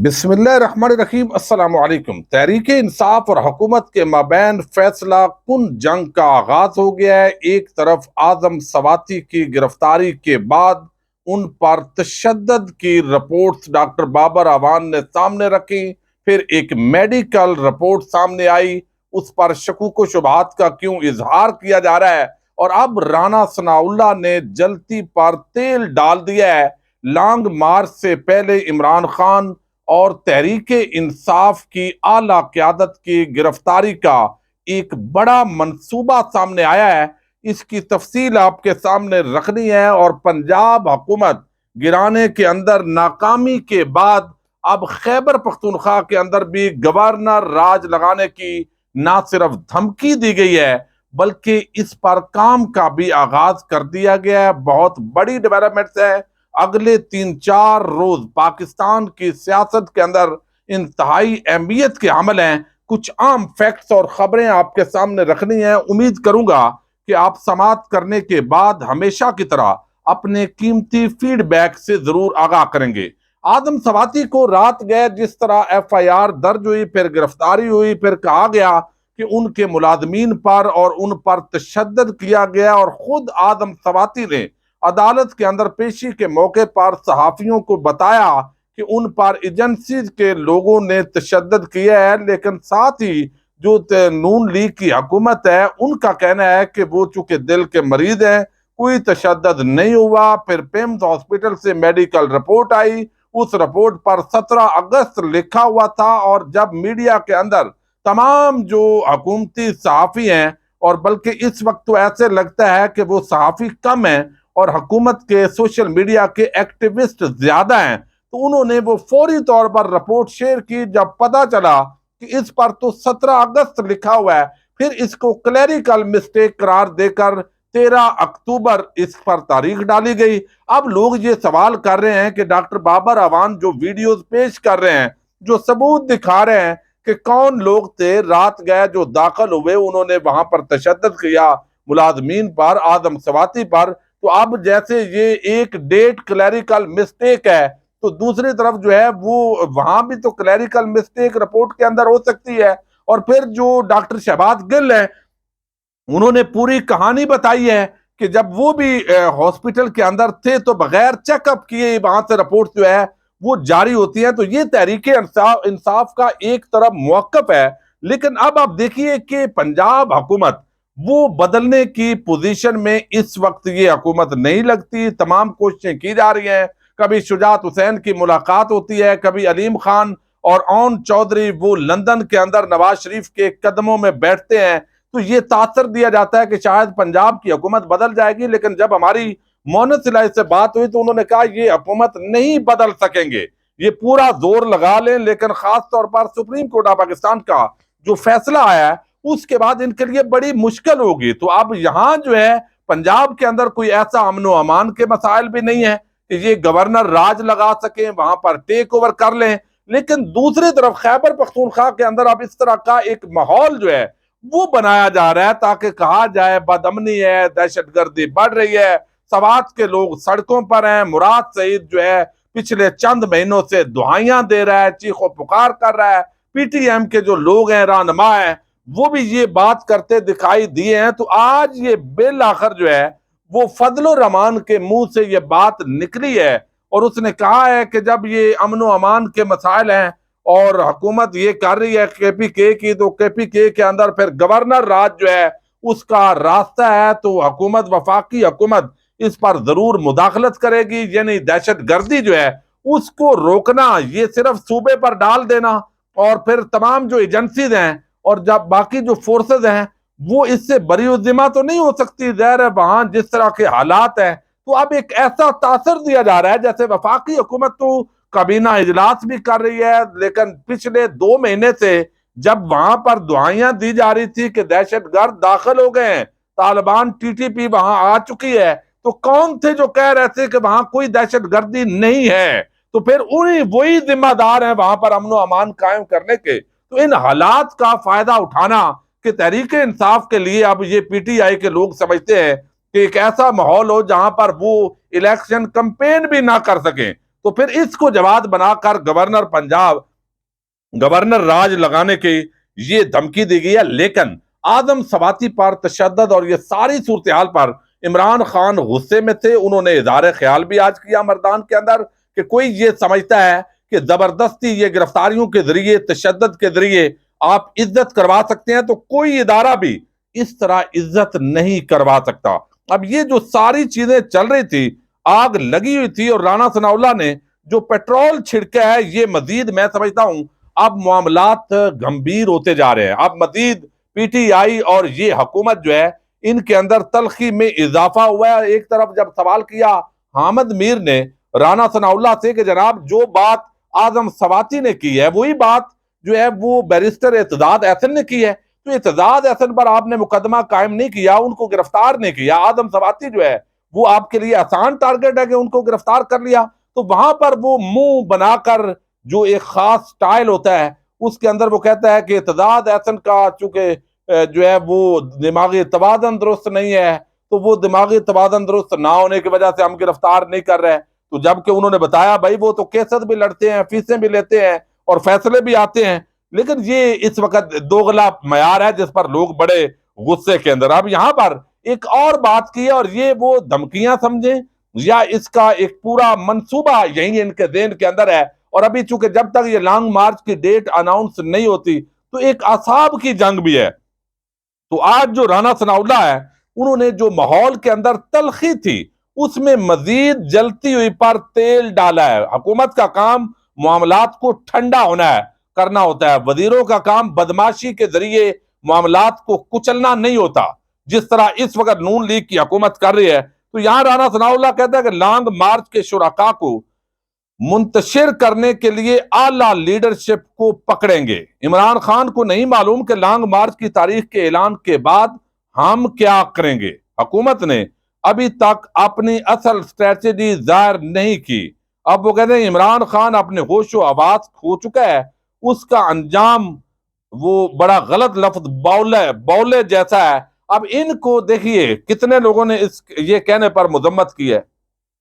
बिस्मिल्लाहिर्रहमानिर्रहीम। अस्सलाम वालेकुम। तहरीक इंसाफ और हुकूमत के माबैन फैसला कुन जंग का आगाज हो गया है। एक तरफ आजम सवाती की गिरफ्तारी के बाद उन पर तशद्दुद की रिपोर्ट्स डॉक्टर बाबर अवान ने सामने रखी, फिर एक मेडिकल रिपोर्ट सामने आई, उस पर शकूक व शुबहात का क्यों इजहार किया जा रहा है, और अब राना सनाउल्लाह ने जलती पर तेल डाल दिया है। लॉन्ग मार्च से पहले इमरान खान और तहरीक इंसाफ की आला क़यादत की गिरफ्तारी का एक बड़ा मंसूबा सामने आया है। इसकी तफसील आपके सामने रखनी है। और पंजाब हुकूमत गिराने के अंदर नाकामी के बाद अब खैबर पख्तूनख्वा के अंदर भी गवर्नर राज लगाने की ना सिर्फ धमकी दी गई है, बल्कि इस पर काम का भी आगाज कर दिया गया है। बहुत बड़ी डेवलपमेंट्स है। अगले 3-4 रोज पाकिस्तान की सियासत के अंदर इंतहाई अहमियत के अमल हैं। कुछ आम फैक्ट्स और खबरें आपके सामने रखनी है। उम्मीद करूंगा कि आप समाअत करने के बाद हमेशा की तरह अपने कीमती फीडबैक से जरूर आगाह करेंगे। आदम सवाती को रात गए जिस तरह FIR दर्ज हुई, फिर गिरफ्तारी हुई, फिर कहा गया कि उनके मुलाजमीन पर और उन पर तशद्दुद किया गया, और खुद आदम सवाती ने अदालत के अंदर पेशी के मौके पर सहाफियों को बताया कि उन पर एजेंसी के लोगों ने तशद्दुद किया है। लेकिन साथ ही जो नून लीग की हुकूमत है, उनका कहना है कि वो चूंकि दिल के मरीज हैं, कोई तशद्दुद नहीं हुआ। फिर पिम्स हॉस्पिटल से मेडिकल रिपोर्ट आई, उस रिपोर्ट पर 17 अगस्त लिखा हुआ था। और जब मीडिया के अंदर तमाम जो हुकूमती सहाफी हैं, और बल्कि इस वक्त तो ऐसे लगता है कि वो सहाफी कम हैं और हुकूमत के सोशल मीडिया के एक्टिविस्ट ज्यादा हैं, तो उन्होंने वो फौरी तौर पर रिपोर्ट शेयर की। जब पता चला कि इस पर तो 17 अगस्त लिखा हुआ है, फिर इसको क्लैरिकल मिस्टेक करार देकर 13 अक्टूबर इस पर तारीख डाली गई। अब लोग ये सवाल कर रहे हैं कि डॉक्टर बाबर अवान जो वीडियोस पेश कर रहे हैं, जो सबूत दिखा रहे हैं कि कौन लोग थे रात गए जो दाखिल हुए, उन्होंने वहां पर तशद्दुद किया मुलाजमीन पर, आदम सवाती पर, तो अब जैसे ये एक डेट क्लैरिकल मिस्टेक है, तो दूसरी तरफ जो है वो वहां भी तो क्लैरिकल मिस्टेक रिपोर्ट के अंदर हो सकती है। और फिर जो डॉक्टर शहबाज गिल है, उन्होंने पूरी कहानी बताई है कि जब वो भी हॉस्पिटल के अंदर थे तो बगैर चेकअप किए वहां से रिपोर्ट जो है वो जारी होती है। तो ये तहरीक इंसाफ का एक तरफ मौकफ है। लेकिन अब आप देखिए कि पंजाब हुकूमत वो बदलने की पोजीशन में इस वक्त ये हुकूमत नहीं लगती। तमाम कोशिशें की जा रही हैं। कभी शुजात हुसैन की मुलाकात होती है, कभी अलीम खान और ओन चौधरी वो लंदन के अंदर नवाज शरीफ के कदमों में बैठते हैं, तो ये तासर दिया जाता है कि शायद पंजाब की हुकूमत बदल जाएगी। लेकिन जब हमारी मोहम्मद सिलाई से बात हुई तो उन्होंने कहा ये हुकूमत नहीं बदल सकेंगे, ये पूरा जोर लगा लें, लेकिन खास तौर पर सुप्रीम कोर्ट ऑफ पाकिस्तान का जो फैसला आया है उसके बाद इनके लिए बड़ी मुश्किल होगी। तो अब यहाँ जो है पंजाब के अंदर कोई ऐसा अमन व अमान के मसाइल भी नहीं है कि ये गवर्नर राज लगा सके, वहां पर टेक ओवर कर लें। लेकिन दूसरी तरफ खैबर पख्तूनख्वा के अंदर अब इस तरह का एक माहौल जो है वो बनाया जा रहा है ताकि कहा जाए बदअमनी है, दहशतगर्दी बढ़ रही है, सवात के लोग सड़कों पर हैं। मुराद सईद जो है पिछले चंद महीनों से दुआइयां दे रहा है, चीखो पुकार कर रहा है। PTM के जो लोग हैं, रहनुमा हैं, वो भी ये बात करते दिखाई दिए हैं। तो आज ये बिल आखिर जो है वो फजल रहमान के मुंह से ये बात निकली है, और उसने कहा है कि जब ये अमन व अमान के मसाइल हैं और हुकूमत ये कर रही है KPK की, तो KPK के अंदर फिर गवर्नर राज जो है उसका रास्ता है, तो हुकूमत, वफाकी हुकूमत इस पर जरूर मुदाखलत करेगी। यानी दहशत गर्दी जो है उसको रोकना, ये सिर्फ सूबे पर डाल देना, और फिर तमाम जो एजेंसीज हैं और जब बाकी जो फोर्सेज हैं वो इससे बरी उद्दिमा तो नहीं हो सकती। ज़ाहिर है वहां जिस तरह के हालात हैं, तो अब एक ऐसा तासर दिया जा रहा है जैसे वफाकी हुकूमत तो काबीना इजलास भी कर रही है, लेकिन पिछले 2 महीने से जब वहां पर दुआइयां दी जा रही थी कि दहशतगर्द दाखिल हो गए हैं, तालिबान TTP वहां आ चुकी है, तो कौन थे जो कह रहे थे कि वहां कोई दहशतगर्दी नहीं है? तो फिर उन्हीं वही जिम्मेदार हैं वहां पर अमन अमान कायम करने के। तो इन हालात का फायदा उठाना कि तहरीक इंसाफ के लिए अब ये PTI के लोग समझते हैं कि एक ऐसा माहौल हो जहां पर वो इलेक्शन कंपेन भी ना कर सकें, तो फिर इसको जवाब बनाकर गवर्नर पंजाब, गवर्नर राज लगाने की ये धमकी दी गई है। लेकिन आदम सवाती पर तशद्दुद और ये सारी सूरत हाल पर इमरान खान गुस्से में थे। उन्होंने इज़हार ख्याल भी आज किया मैदान के अंदर कि कोई ये समझता है कि जबरदस्ती ये गिरफ्तारियों के जरिए, तशद्दुद के जरिए आप इज्जत करवा सकते हैं, तो कोई इदारा भी इस तरह इज्जत नहीं करवा सकता। अब ये जो सारी चीजें चल रही थी, आग लगी हुई थी और राणा सनाउल्लाह ने जो पेट्रोल छिड़का है, ये मजीद मैं समझता हूं अब मामलात गंभीर होते जा रहे हैं। अब मजीद पीटीआई और ये हुकूमत जो है, इनके अंदर तलखी में इजाफा हुआ है। एक तरफ जब सवाल किया हामिद मीर ने राणा सनाउल्लाह से कि जनाब जो बात आजम सवाती ने की है वही बात जो है वो बैरिस्टर एतजाज एहसन ने की है, तो एतजाज एहसन पर आपने मुकदमा कायम नहीं किया, उनको गिरफ्तार नहीं किया। आदम सवाती जो है वो आपके लिए आसान टारगेट है कि उनको गिरफ्तार कर लिया, तो वहां पर वो मुंह बनाकर जो एक खास स्टाइल होता है उसके अंदर वो कहता है कि एतजाज एहसन का चूंकि जो है वो दिमागी तवाज़ुन दुरुस्त नहीं है, तो वो दिमागी तवाज़ुन दुरुस्त ना होने की वजह से हम गिरफ्तार नहीं कर रहे हैं। तो जबकि उन्होंने बताया भाई वो तो केसेस भी लड़ते हैं, फीसें भी लेते हैं और फैसले भी आते हैं, लेकिन ये इस वक्त दोगला मयार है जिस पर लोग बड़े गुस्से के अंदर। अब यहां पर एक और बात की है, और ये वो धमकियां समझें या इसका एक पूरा मंसूबा यही इनके देन के अंदर है। और अभी चूंकि जब तक ये लॉन्ग मार्च की डेट अनाउंस नहीं होती तो एक असाब की जंग भी है। तो आज जो राणा सनाउल्लाह है, उन्होंने जो माहौल के अंदर तलखी थी उसमें मजीद जलती हुई पर तेल डाला है। हुकूमत का काम मामलात को ठंडा होना है, करना होता है। वजीरों का काम बदमाशी के जरिए मामलात को कुचलना नहीं होता, जिस तरह इस वक्त नून लीग की हुकूमत कर रही है। तो यहां राणा सनाउल्लाह कहता है कि लॉन्ग मार्च के शुरका को मुंतशिर करने के लिए आला लीडरशिप को पकड़ेंगे। इमरान खान को नहीं मालूम कि लॉन्ग मार्च की तारीख के ऐलान के बाद हम क्या करेंगे। हुकूमत ने अभी तक अपनी असल स्ट्रेटजी जाहिर नहीं की। अब वो कहते हैं इमरान खान अपने होशो आवाज खो चुका है, उसका अंजाम वो बड़ा गलत लफ्ज बौले बौले जैसा है। अब इनको देखिए कितने लोगों ने इस ये कहने पर मुजम्मत की है,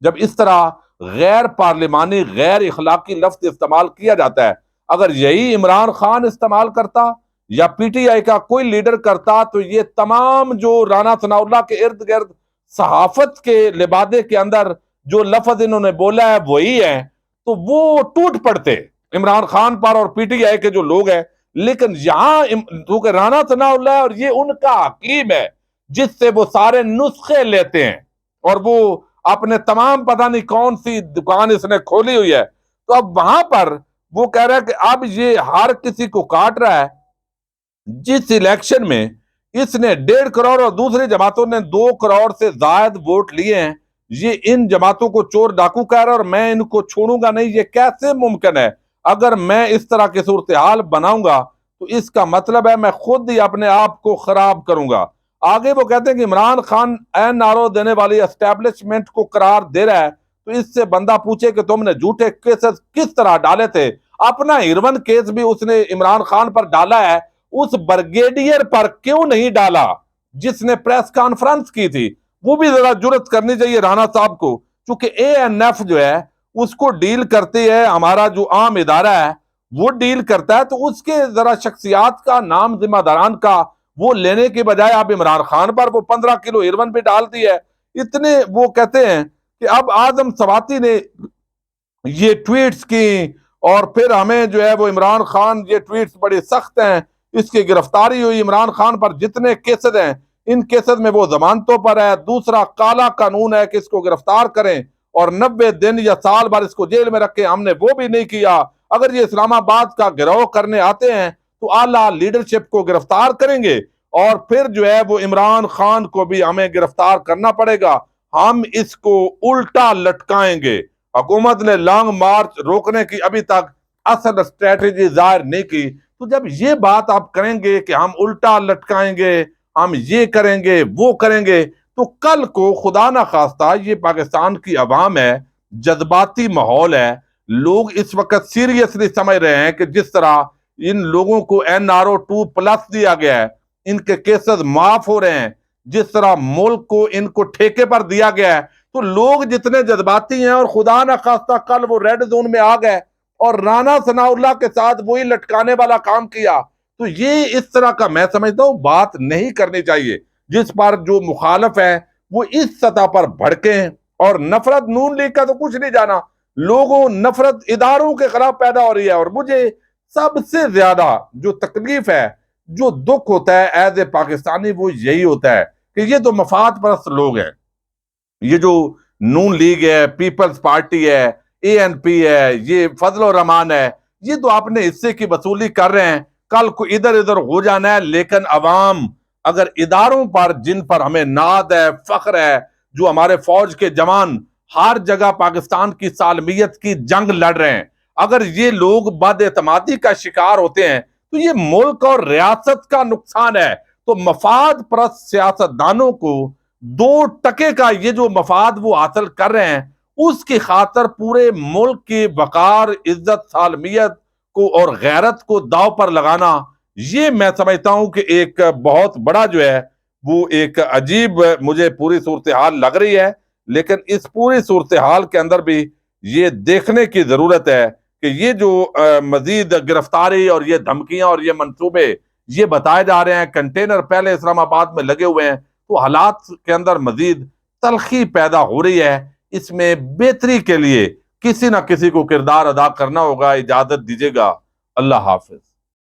जब इस तरह गैर पार्लिमानी गैर इखलाकी लफ्ज इस्तेमाल किया जाता है। अगर यही इमरान खान इस्तेमाल करता या पीटीआई का कोई लीडर करता तो ये तमाम जो राणा सनाउल्लाह के इर्द गिर्द सहाफत के लिबादे के अंदर जो लफ्ज इन्होंने बोला है वही है, तो वो टूट पड़ते इमरान खान पर और पीटीआई के जो लोग हैं। लेकिन यहां क्योंकि राणा सनाउल्लाह और ये उनका हकीम है जिससे वो सारे नुस्खे लेते हैं, और वो अपने तमाम पता नहीं कौन सी दुकान इसने खोली हुई है। तो अब वहां पर वो कह रहा है कि अब ये हर किसी को काट रहा है। जिस इलेक्शन में इसने 1.5 करोड़ और दूसरी जमातों ने 2 करोड़ से ज्यादा वोट लिए हैं, ये इन जमातों को चोर डाकू कह रहा है और मैं इनको छोड़ूंगा नहीं, ये कैसे मुमकिन है? अगर मैं इस तरह की सूरत हाल बनाऊंगा तो इसका मतलब है मैं खुद ही अपने आप को खराब करूंगा। आगे वो कहते हैं कि इमरान खान एनआरओ देने वाली एस्टेब्लिशमेंट को करार दे रहा है, तो इससे बंदा पूछे कि तुमने झूठे केसेस किस तरह डाले थे। अपना हिरवन केस भी उसने इमरान खान पर डाला है, उस ब्रिगेडियर पर क्यों नहीं डाला जिसने प्रेस कॉन्फ्रेंस की थी? वो भी जरा जुर्रत करनी चाहिए राणा साहब को, क्योंकि एएनएफ जो है उसको डील करती है, हमारा जो आम इदारा है वो डील करता है, तो उसके जरा शख्सियात का नाम जिम्मेदारान का वो लेने के बजाय आप इमरान खान पर वो 15 किलो हिरवन भी डाल दी है। इतने वो कहते हैं कि अब आजम सवाती ने ये ट्वीट्स की और फिर हमें जो है वो इमरान खान, ये ट्वीट्स बड़े सख्त हैं, इसकी गिरफ्तारी हुई इमरान खान पर जितने केसेस हैं इन केसेस में वो जमानतों पर है। दूसरा काला कानून है कि इसको गिरफ्तार करें और 90 दिन या साल भर इसको जेल में रखें, हमने वो भी नहीं किया। अगर ये इस्लामाबाद का गिरोह करने आते हैं तो आला लीडरशिप को गिरफ्तार करेंगे और फिर जो है वो इमरान खान को भी हमें गिरफ्तार करना पड़ेगा, हम इसको उल्टा लटकाएंगे। हुकूमत ने लॉन्ग मार्च रोकने की अभी तक असल स्ट्रेटेजी जाहिर नहीं की, तो जब ये बात आप करेंगे कि हम उल्टा लटकाएंगे, हम ये करेंगे वो करेंगे, तो कल को खुदा ना खास्ता ये पाकिस्तान की अवाम है, जज्बाती माहौल है, लोग इस वक्त सीरियसली समझ रहे हैं कि जिस तरह इन लोगों को एनआरओ 2+ दिया गया है, इनके केसेस माफ हो रहे हैं, जिस तरह मुल्क को इनको ठेके पर दिया गया है, तो लोग जितने जज्बाती हैं और खुदा ना खास्ता कल वो रेड जोन में आ गए और राना सनाउल्लाह के साथ वही लटकाने वाला काम किया, तो ये इस तरह का मैं समझता हूं बात नहीं करनी चाहिए। जिस पर जो मुखालफ है वो इस सतह पर भड़के हैं। और नफरत नून लीग का तो कुछ नहीं जाना, लोगों नफरत इदारों के खिलाफ पैदा हो रही है। और मुझे सबसे ज्यादा जो तकलीफ है, जो दुख होता है एज ए पाकिस्तानी, वो यही होता है कि ये तो मफाद परस्त लोग हैं। ये जो नून लीग है, पीपल्स पार्टी है, एएनपी है, ये फजल रहमान है, ये तो आपने हिस्से की वसूली कर रहे हैं, कल को इधर इधर हो जाना है। लेकिन अवाम अगर इदारों पर, जिन पर हमें नाद है, फख्र है, जो हमारे फौज के जवान हर जगह पाकिस्तान की सालमियत की जंग लड़ रहे हैं, अगर ये लोग बदएतमादी का शिकार होते हैं तो ये मुल्क और रियासत का नुकसान है। तो मफाद परस्त सियासतदानों को 2 टके का ये जो मफाद वो हासिल कर रहे हैं, उसकी खातर पूरे मुल्क की वकार, इज्जत, सालमियत को और गैरत को दाव पर लगाना, ये मैं समझता हूं कि एक बहुत बड़ा जो है वो एक अजीब मुझे पूरी सूरत हाल लग रही है। लेकिन इस पूरी सूरत हाल के अंदर भी ये देखने की जरूरत है कि ये जो मजीद गिरफ्तारी और ये धमकियां और ये मंसूबे ये बताए जा रहे हैं, कंटेनर पहले इस्लामाबाद में लगे हुए हैं, तो हालात के अंदर मजीद तलखी पैदा हो रही है। इसमें बेहतरी के लिए किसी ना किसी को किरदार अदा करना होगा। इजाजत दीजिएगा, अल्लाह हाफिज।